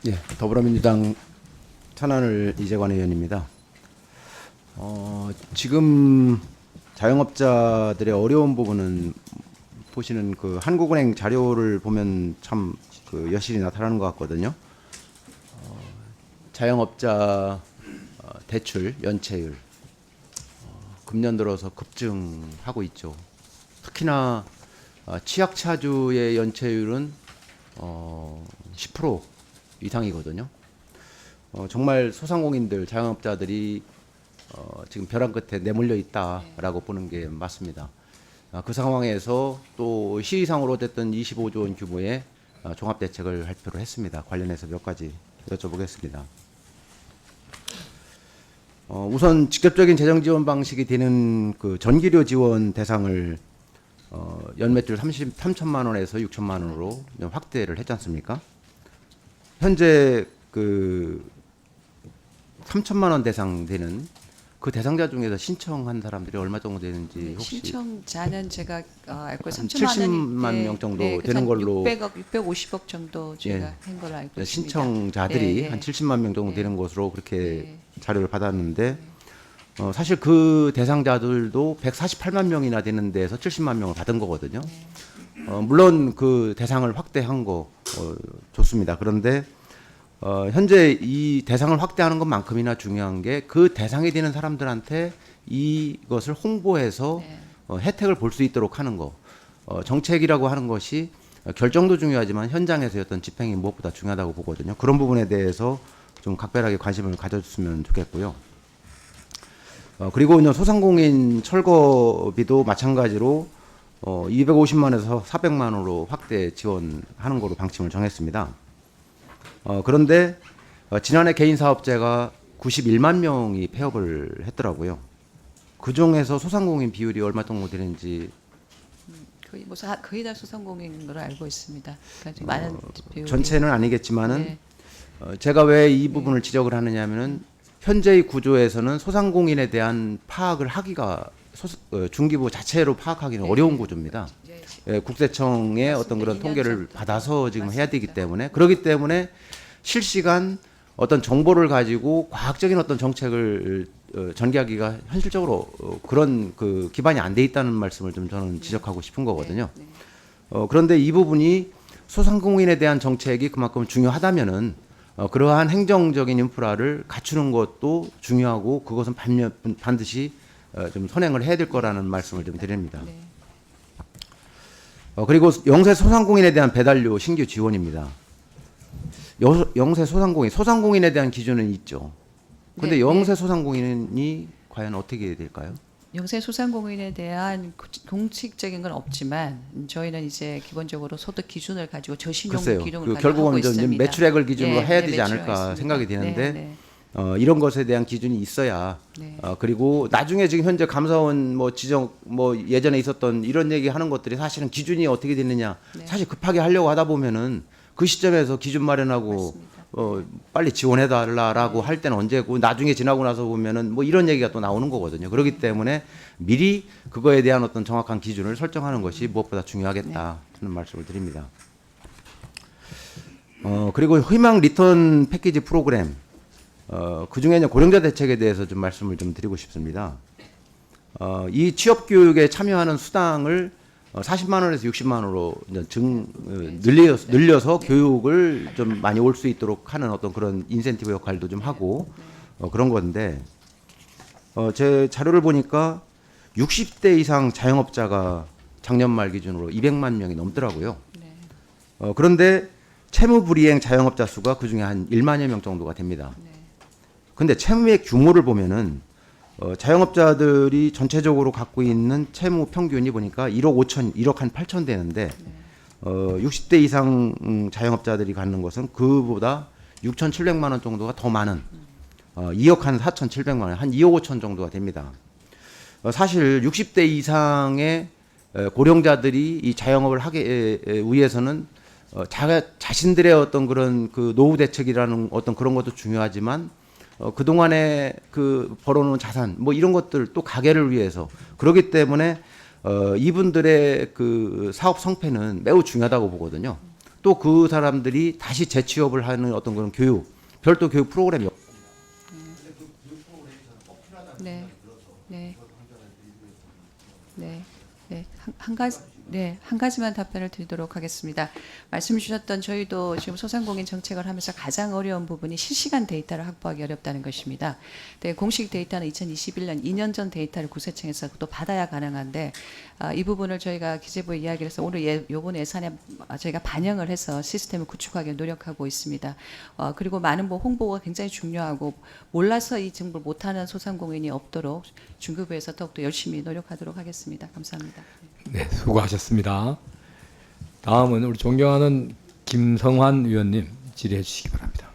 예, 더불어민주당 천안을 이재관 의원입니다. 지금 자영업자들의 어려운 부분은 보시는 그 한국은행 자료를 보면 참 그 여실히 나타나는 것 같거든요. 자영업자 대출 연체율 금년 들어서 급증하고 있죠. 특히나 취약차주의 연체율은 10% 이상이거든요. 정말 소상공인들, 자영업자들이 지금 벼랑 끝에 내몰려 있다라고 보는 게 맞습니다. 그 상황에서 또 시의상으로 어쨌든 25조 원 규모의 종합대책을 발표를 했습니다. 관련해서 몇 가지 여쭤보겠습니다. 우선 직접적인 재정 지원 방식이 되는 그 전기료 지원 대상을 연매출 3천만 원에서 6천만 원으로 확대를 했지 않습니까? 현재 그 3천만 원 대상 되는 그 대상자 중에서 신청한 사람들이 얼마 정도 되는지 혹시 신청자는 제가 알고 70만 명 정도 되는 걸로 600억, 650억 정도 제가 한 걸로 알고 있습니다. 신청자들이 한 70만 명 정도 되는 것으로 그렇게 자료를 받았는데 사실 그 대상자들도 148만 명이나 되는 데서 70만 명을 받은 거거든요. 물론 그 대상을 확대한 거 좋습니다. 그런데 현재 이 대상을 확대하는 것만큼이나 중요한 게 그 대상이 되는 사람들한테 이것을 홍보해서 혜택을 볼 수 있도록 하는 거. 정책이라고 하는 것이 결정도 중요하지만 현장에서의 어떤 집행이 무엇보다 중요하다고 보거든요. 그런 부분에 대해서 좀 각별하게 관심을 가져줬으면 좋겠고요. 그리고 소상공인 철거비도 마찬가지로 250만에서 400만 원으로 확대 지원하는 거로 방침을 정했습니다. 그런데 지난해 개인사업자가 91만 명이 폐업을 했더라고요. 그 중에서 소상공인 비율이 얼마 정도 되는지 거의 다 소상공인인 걸로 알고 있습니다. 그러니까 많은 비율이 전체는 아니겠지만은 제가 왜 이 부분을 지적을 하느냐면은 현재의 구조에서는 소상공인에 대한 파악을 하기가 중기부 자체로 파악하기는 어려운 구조입니다. 국세청의 어떤 그런 통계를 받아서 지금 해야 되기 때문에 그렇기 때문에 실시간 어떤 정보를 가지고 과학적인 어떤 정책을 전개하기가 현실적으로 그런 그 기반이 안 돼 있다는 말씀을 좀 저는 지적하고 싶은 거거든요. 그런데 이 부분이 소상공인에 대한 정책이 그만큼 중요하다면은 그러한 행정적인 인프라를 갖추는 것도 중요하고 그것은 반드시 좀 선행을 해야 될 거라는 말씀을 좀 드립니다. 그리고 영세 소상공인에 대한 배달료 신규 지원입니다. 영세 소상공인에 대한 기준은 있죠. 그런데 영세 소상공인이 과연 어떻게 될까요? 영세 소상공인에 대한 공식적인 건 없지만 저희는 이제 기본적으로 소득 기준을 가지고 저신용 기준을 가지고 결국은 하고 있습니다. 매출액을 기준으로 해야 되지 않을까 생각이 되는데 이런 것에 대한 기준이 있어야 그리고 나중에 지금 현재 감사원 예전에 있었던 이런 얘기 하는 것들이 사실은 기준이 어떻게 됐느냐 사실 급하게 하려고 하다 보면은 그 시점에서 기준 마련하고 빨리 지원해달라고 할 때는 언제고 나중에 지나고 나서 보면은 이런 얘기가 또 나오는 거거든요. 그렇기 때문에 미리 그거에 대한 어떤 정확한 기준을 설정하는 것이 무엇보다 중요하겠다 하는 말씀을 드립니다. 그리고 희망 리턴 패키지 프로그램 그 중에 고령자 대책에 대해서 좀 말씀을 좀 드리고 싶습니다. 이 취업 교육에 참여하는 수당을 40만 원에서 60만 원으로 늘려서 교육을 좀 많이 올 수 있도록 하는 어떤 그런 인센티브 역할도 좀 하고 그런 건데 제 자료를 보니까 60대 이상 자영업자가 작년 말 기준으로 200만 명이 넘더라고요. 그런데 채무 불이행 자영업자 수가 그중에 한 1만여 명 정도가 됩니다. 근데 채무의 규모를 보면은 자영업자들이 전체적으로 갖고 있는 채무 평균이 보니까 1억 한 8천 되는데 60대 이상 자영업자들이 갖는 것은 그보다 6,700만 원 정도가 더 많은 2억 한 4,700만 원, 한 2억 5천 정도가 됩니다. 사실 60대 이상의 고령자들이 이 자영업을 하기 위해서는 자신들의 어떤 그런 그 노후 대책이라는 어떤 그런 것도 중요하지만 그동안에 그 벌어놓은 자산 이런 것들 또 가게를 위해서 그렇기 때문에 이분들의 그 사업 성패는 매우 중요하다고 보거든요. 또 그 사람들이 다시 재취업을 하는 어떤 그런 교육, 별도 교육 프로그램이 네, 네, 네, 네. 한 가지. 네, 한 가지만 답변을 드리도록 하겠습니다. 말씀 주셨던 저희도 지금 소상공인 정책을 하면서 가장 어려운 부분이 실시간 데이터를 확보하기 어렵다는 것입니다. 네, 공식 데이터는 2021년 2년 전 데이터를 구세청에서 또 받아야 가능한데 이 부분을 저희가 기재부에 이야기를 해서 오늘 요번 예산에 저희가 반영을 해서 시스템을 구축하기 노력하고 있습니다. 그리고 많은 홍보가 굉장히 중요하고 몰라서 이 정보를 못하는 소상공인이 없도록 중기부에서 더욱더 열심히 노력하도록 하겠습니다. 감사합니다. 네, 수고하셨습니다. 다음은 우리 존경하는 김성환 의원님 질의해 주시기 바랍니다.